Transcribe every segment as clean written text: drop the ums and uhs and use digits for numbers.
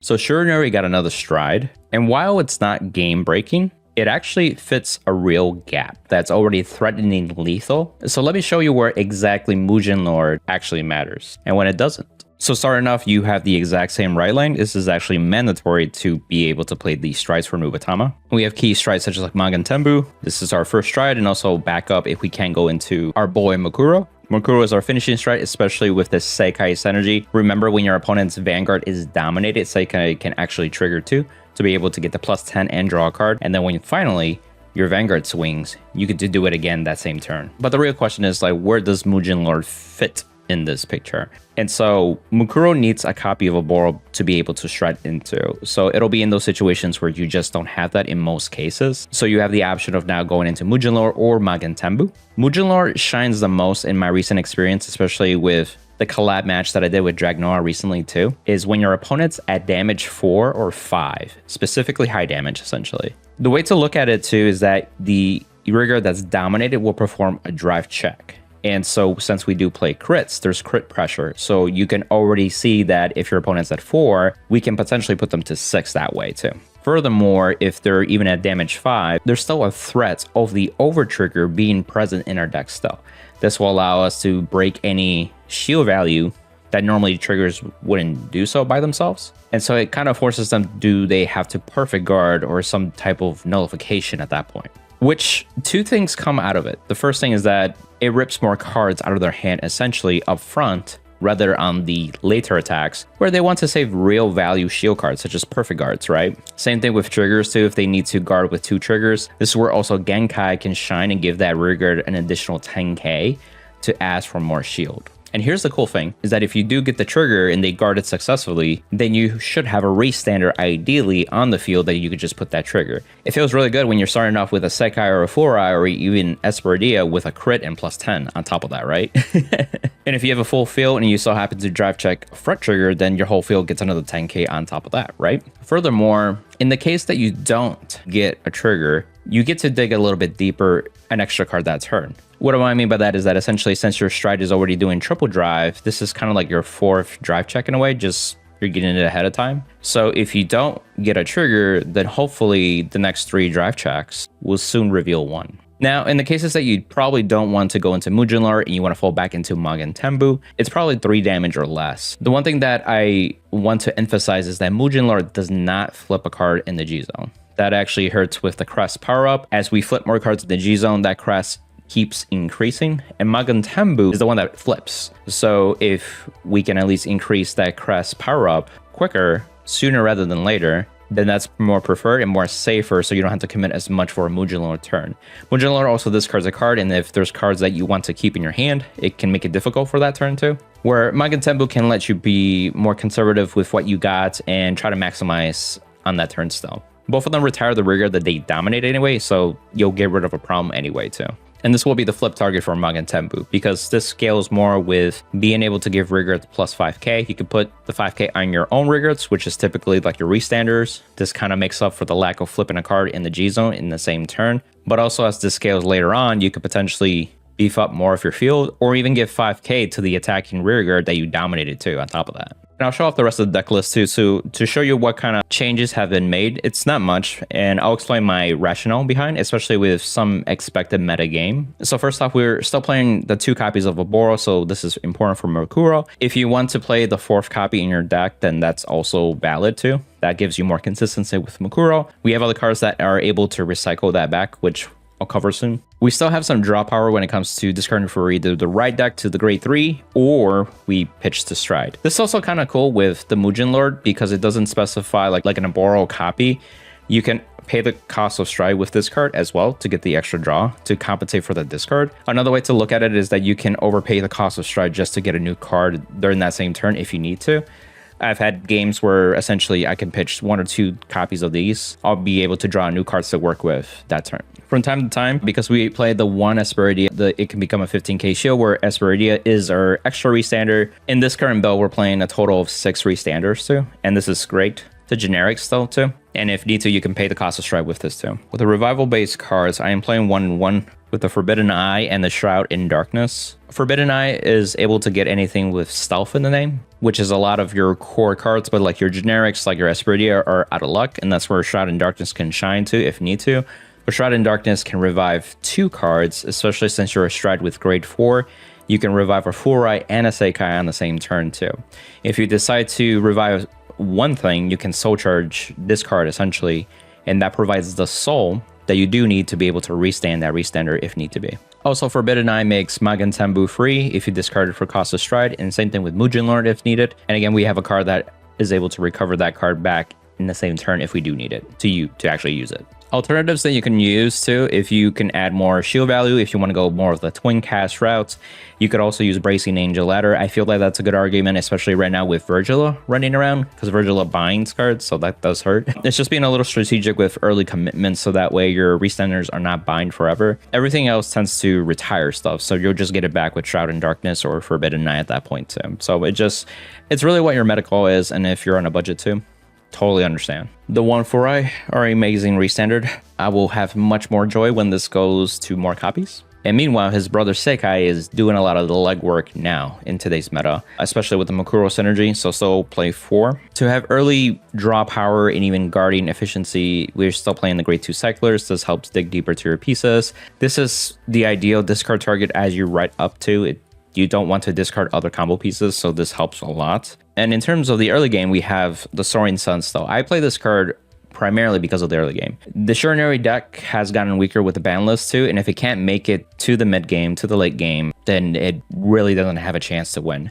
So Shiranui got another stride, and while it's not game breaking, it actually fits a real gap that's already threatening lethal. So let me show you where exactly Mujinlord actually matters and when it doesn't. So starting off, you have the exact same right line. This is actually mandatory to be able to play these strides for Nubatama. We have key strides such as like Magantembu. This is our first stride, and also backup if we can go into our boy Mukuro. Mukuro is our finishing stride, especially with this Sekai synergy. Remember, when your opponent's Vanguard is dominated, Sekai can actually trigger too to be able to get the +10 and draw a card. And then when finally your Vanguard swings, you get to do it again that same turn. But the real question is, like, where does Mujinlord fit in this picture? And so Mukuro needs a copy of a Boro to be able to stride into. So it'll be in those situations where you just don't have that in most cases. So you have the option of now going into Mujinlord or Magantembu. Mujinlord shines the most in my recent experience, especially with the collab match that I did with Dragnoa recently too, is when your opponent's at damage 4 or 5, specifically high damage essentially. The way to look at it too is that the rigger that's dominated will perform a drive check. And so since we do play crits, there's crit pressure. So you can already see that if your opponent's at 4, we can potentially put them to 6 that way too. Furthermore, if they're even at damage 5, there's still a threat of the over trigger being present in our deck still. This will allow us to break any shield value that normally triggers wouldn't do so by themselves. And so it kind of forces them, do they have to perfect guard or some type of nullification at that point? Which two things come out of it. The first thing is that it rips more cards out of their hand essentially up front, rather on the later attacks where they want to save real value shield cards such as perfect guards, right? Same thing with triggers too. If they need to guard with 2 triggers, this is where also Genkai can shine and give that rigger an additional 10k to ask for more shield. And here's the cool thing, is that if you do get the trigger and they guard it successfully, then you should have a restander ideally on the field that you could just put that trigger. It feels really good when you're starting off with a Sekai or a Furai or even Esperidia with a crit and +10 on top of that, right? And if you have a full field and you so happen to drive check a front trigger, then your whole field gets another 10k on top of that, right? Furthermore, in the case that you don't get a trigger, you get to dig a little bit deeper an extra card that turn. What do I mean by that is that essentially since your stride is already doing triple drive, this is kind of like your 4th drive check in a way, just you're getting it ahead of time. So if you don't get a trigger, then hopefully the next 3 drive checks will soon reveal 1. Now, in the cases that you probably don't want to go into Mujinlord and you want to fall back into Magantembu, it's probably 3 damage or less. The one thing that I want to emphasize is that Mujinlord does not flip a card in the G zone. That actually hurts with the crest power up. As we flip more cards in the G zone, that crest keeps increasing, and Magantembu is the one that flips. So if we can at least increase that crest power up quicker, sooner rather than later, then that's more preferred and more safer, so you don't have to commit as much for a Mujinlord turn. Mujinlord also discards a card, and if there's cards that you want to keep in your hand, it can make it difficult for that turn too. Where Magantembu can let you be more conservative with what you got and try to maximize on that turn still. Both of them retire the rigger that they dominate anyway, so you'll get rid of a problem anyway too. And this will be the flip target for Magantembu because this scales more with being able to give rigger plus 5k. You can put the 5k on your own riggers, which is typically like your restanders. This kind of makes up for the lack of flipping a card in the G zone in the same turn. But also as this scales later on, you could potentially beef up more of your field or even give 5k to the attacking rigger that you dominated too on top of that. And I'll show off the rest of the deck list too, so to show you what kind of changes have been made. It's not much, and I'll explain my rationale behind, especially with some expected meta game. So first off, we're still playing the 2 copies of Oboro, so this is important for Mukuro. If you want to play the 4th copy in your deck, then that's also valid too. That gives you more consistency with Mukuro. We have other cards that are able to recycle that back, which I'll cover soon. We still have some draw power when it comes to discarding for either the right deck to the grade 3 or we pitch to stride. This is also kind of cool with the Mujinlord because it doesn't specify like an Oboro copy. You can pay the cost of stride with this card as well to get the extra draw to compensate for the discard. Another way to look at it is that you can overpay the cost of stride just to get a new card during that same turn if you need to. I've had games where essentially I can pitch 1 or 2 copies of these. I'll be able to draw new cards to work with that turn. From time to time, because we play the 1 Esperidia, it can become a 15k shield where Esperidia is our extra restander. In this current build, we're playing a total of 6 restanders too, and this is great. The generic still too. And if need to, you can pay the cost of stride with this too. With the revival based cards, I am playing 1 and 1 with the Forbidden Eye and the Shroud in Darkness. Forbidden Eye is able to get anything with stealth in the name, which is a lot of your core cards, but like your generics, like your Esperidia, are out of luck, and that's where Shroud in Darkness can shine to if need to. But Shroud in Darkness can revive 2 cards, especially since you're a Stride with grade 4. You can revive a Furai and a Seikai on the same turn too. If you decide to revive one thing, you can soul charge this card essentially, and that provides the soul that you do need to be able to restand that restander if need to be. Also, Forbidden Eye makes Magen Tembu free if you discard it for cost of Stride, and same thing with Mujinlord if needed. And again, we have a card that is able to recover that card back in the same turn if we do need it to actually use it. Alternatives that you can use too, if you can add more shield value, if you want to go more of the twin cast routes, you could also use Bracing Angel Ladder. I feel like that's a good argument, especially right now with Virgila running around, because Virgila binds cards, so that does hurt. It's just being a little strategic with early commitments, so that way your restanders are not bind forever. Everything else tends to retire stuff, so you'll just get it back with Shroud in Darkness or Forbidden Eye at that point too. So it's really what your meta call is, and if you're on a budget too. Totally understand. The 1-4i are amazing restandered. I will have much more joy when this goes to more copies. And meanwhile, his brother Seikai is doing a lot of the legwork now in today's meta, especially with the Makuro synergy, so still play 4. To have early draw power and even guarding efficiency, we're still playing the grade 2 cyclers. This helps dig deeper to your pieces. This is the ideal discard target as you right up to it. You don't want to discard other combo pieces, so this helps a lot. And in terms of the early game, we have the Soaring Suns, though. I play this card primarily because of the early game. The Shiranui deck has gotten weaker with the ban list too, and if it can't make it to the mid game, to the late game, then it really doesn't have a chance to win.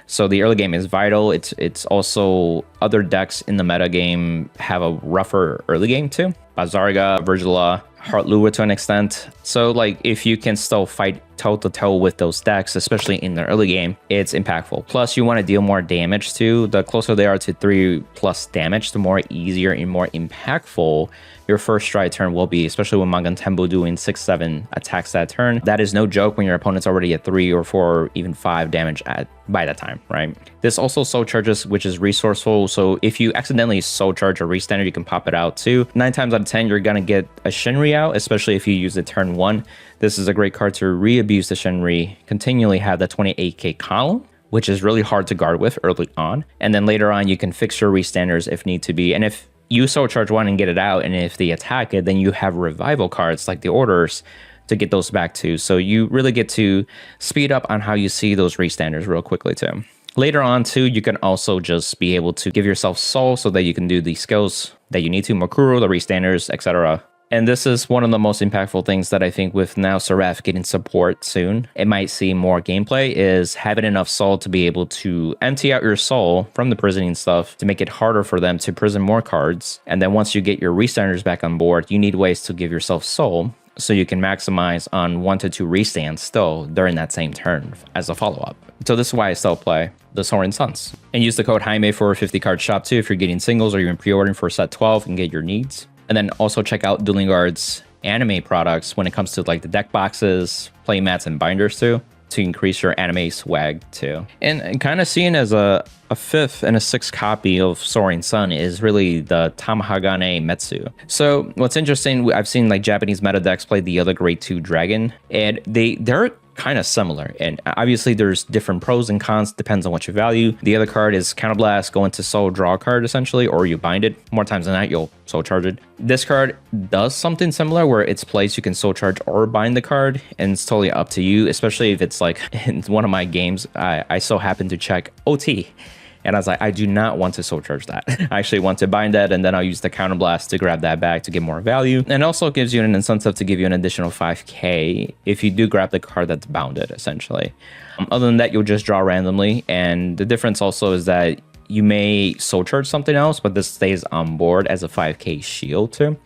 So the early game is vital. It's also other decks in the meta game have a rougher early game too. Bazarga, Virgila, Heartlua to an extent. So like if you can still fight toe-to-toe with those decks, especially in the early game, it's impactful. Plus you want to deal more damage too. The closer they are to 3+ damage, the more easier and more impactful your first Stride turn will be, especially with Magen Tembu doing 6-7 attacks that turn. That is no joke when your opponent's already at 3 or 4 or even 5 damage by that time, right? This also soul charges, which is resourceful. So if you accidentally soul charge a restander, you can pop it out too. 9 times out of 10, you're gonna get a Shinri out, especially if you use it turn 1. This is a great card to re-abuse the Shinri, continually have the 28k column, which is really hard to guard with early on. And then later on, you can fix your restanders if need to be. And if you soul charge 1 and get it out, and if they attack it, then you have revival cards like the Orders to get those back too. So you really get to speed up on how you see those restanders real quickly too. Later on too, you can also just be able to give yourself soul so that you can do the skills that you need to, Makuro, the restanders, etc. And this is one of the most impactful things that I think with now Seraph getting support soon, it might see more gameplay, is having enough soul to be able to empty out your soul from the prisoning stuff to make it harder for them to prison more cards. And then once you get your restanders back on board, you need ways to give yourself soul so you can maximize on 1 to 2 restands still during that same turn as a follow-up. So this is why I still play the Soaring Suns. And use the code Jaime for a 50 card shop too if you're getting singles or even pre-ordering for set 12 and get your needs. And then also check out Dueling Guard's anime products when it comes to like the deck boxes, play mats, and binders too, to increase your anime swag too. And kind of seen as a 5th and a 6th copy of Soaring Sun is really the Tamahagane Metsu. So what's interesting, I've seen like Japanese meta decks play the other grade 2 dragon, and they're kind of similar, and obviously there's different pros and cons, depends on what you value. The other card is Counterblast, go into soul, draw a card essentially, or you bind it. More times than not, you'll soul charge it. This card does something similar where its place you can soul charge or bind the card, and it's totally up to you, especially if it's like in one of my games, I so happen to check OT. And I was like, I do not want to soul charge that. I actually want to bind that, and then I'll use the Counterblast to grab that back to get more value. And also gives you an incentive to give you an additional 5k if you do grab the card that's bounded, essentially. Other than that, you'll just draw randomly. And the difference also is that you may soul charge something else, but this stays on board as a 5k shield too.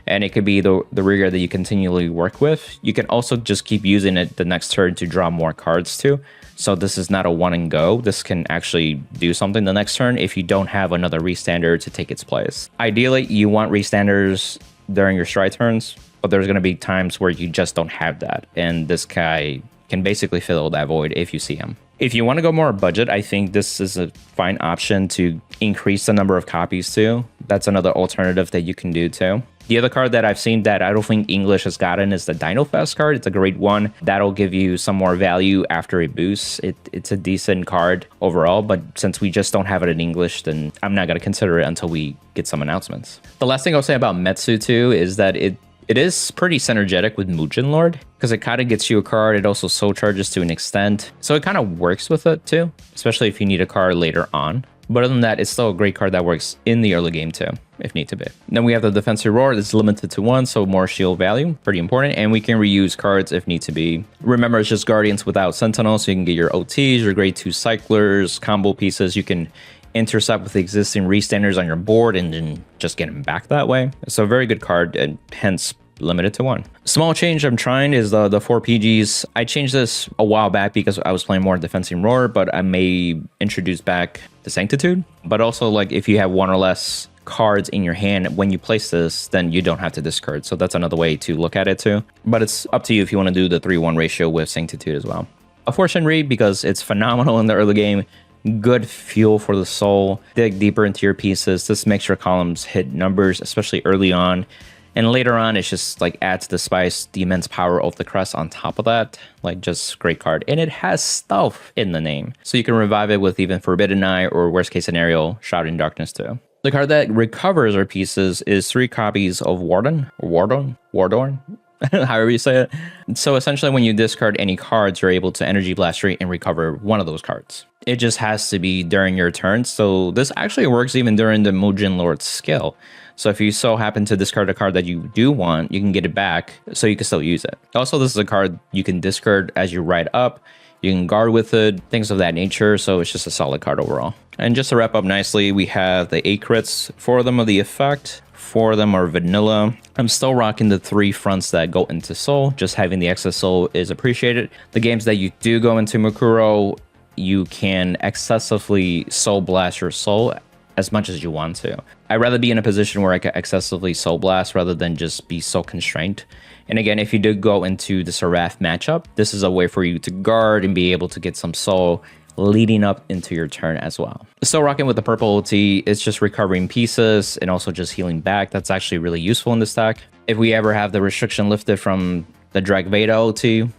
And it could be the rigor that you continually work with. You can also just keep using it the next turn to draw more cards too. So this is not a one and go. This can actually do something the next turn if you don't have another restander to take its place. Ideally, you want restanders during your stride turns, but there's going to be times where you just don't have that. And this guy can basically fill that void if you see him. If you want to go more budget, I think this is a fine option to increase the number of copies too. That's another alternative that you can do too. The other card that I've seen that I don't think English has gotten is the Dino Fest card. It's a great one. That'll give you some more value after it boosts. It's a decent card overall, but since we just don't have it in English, then I'm not going to consider it until we get some announcements. The last thing I'll say about Metsu too is that it is pretty synergetic with Mujinlord because it kind of gets you a card. It also soul charges to an extent. So it kind of works with it too, especially if you need a card later on. But other than that, it's still a great card that works in the early game too, if need to be. Then we have the Defensive Roar that's limited to 1, so more shield value, pretty important. And we can reuse cards if need to be. Remember, it's just Guardians without Sentinel, so you can get your OTs, your grade 2 Cyclers, combo pieces. You can intercept with existing restanders on your board and then just get them back that way. So a very good card and hence limited to 1. Small change I'm trying is the 4 PGs. I changed this a while back because I was playing more Defensive Roar, but I may introduce back the Sanctitude. But also, like, if you have 1 or less cards in your hand when you place this, then you don't have to discard. So that's another way to look at it too. But it's up to you if you want to do the 3-1 ratio with Sanctitude as well. A Fortune Read because it's phenomenal in the early game. Good fuel for the soul. Dig deeper into your pieces. This makes your columns hit numbers, especially early on. And later on, it's just like adds the spice, the immense power of the crest on top of that. Like, just great card. And it has stealth in the name. So you can revive it with even Forbidden Eye or worst case scenario, Shrouding Darkness too. The card that recovers our pieces is 3 copies of Wardorn, however you say it. So essentially when you discard any cards, you're able to Energy Blast and recover one of those cards. It just has to be during your turn. So this actually works even during the Mujinlord skill. So if you so happen to discard a card that you do want, you can get it back so you can still use it. Also, this is a card you can discard as you ride up. You can guard with it, things of that nature. So it's just a solid card overall. And just to wrap up nicely, we have the 8 crits. 4 of them are the effect. 4 of them are vanilla. I'm still rocking the 3 fronts that go into soul. Just having the excess soul is appreciated. The games that you do go into Mukuro, you can excessively soul blast your soul as much as you want to. I'd rather be in a position where I can excessively soul blast rather than just be so constrained. And again, if you did go into the Seraph matchup, this is a way for you to guard and be able to get some soul leading up into your turn as well. Still rocking with the purple ulti, it's just recovering pieces and also just healing back. That's actually really useful in this deck. If we ever have the restriction lifted from the Dragnoa ulti,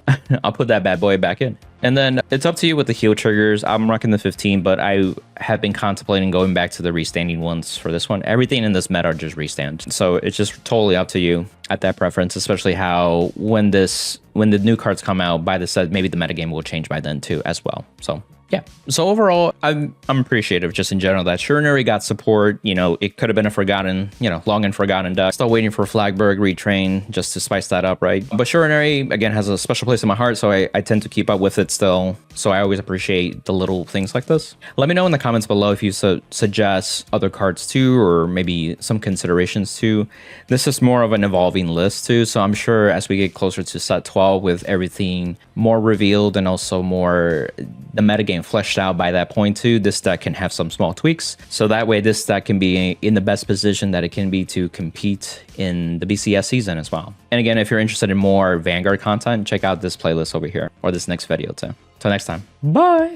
I'll put that bad boy back in. And then it's up to you with the heal triggers. I'm rocking the 15, but I have been contemplating going back to the restanding ones for this one. Everything in this meta are just restand. So it's just totally up to you at that preference, especially how when the new cards come out by the set, maybe the metagame will change by then too as well. So yeah. So overall, I'm appreciative just in general that Shiranui got support. You know, it could have been a forgotten, long and forgotten deck. Still waiting for Flagberg retrain just to spice that up, right? But Shiranui, again, has a special place in my heart, so I tend to keep up with it still. So I always appreciate the little things like this. Let me know in the comments below if you suggest other cards too, or maybe some considerations too. This is more of an evolving list too, so I'm sure as we get closer to set 12 with everything more revealed and also more the metagame fleshed out by that point too, this deck can have some small tweaks. So that way this deck can be in the best position that it can be to compete in the BCS season as well. And again, if you're interested in more Vanguard content, check out this playlist over here or this next video too. Till next time, bye!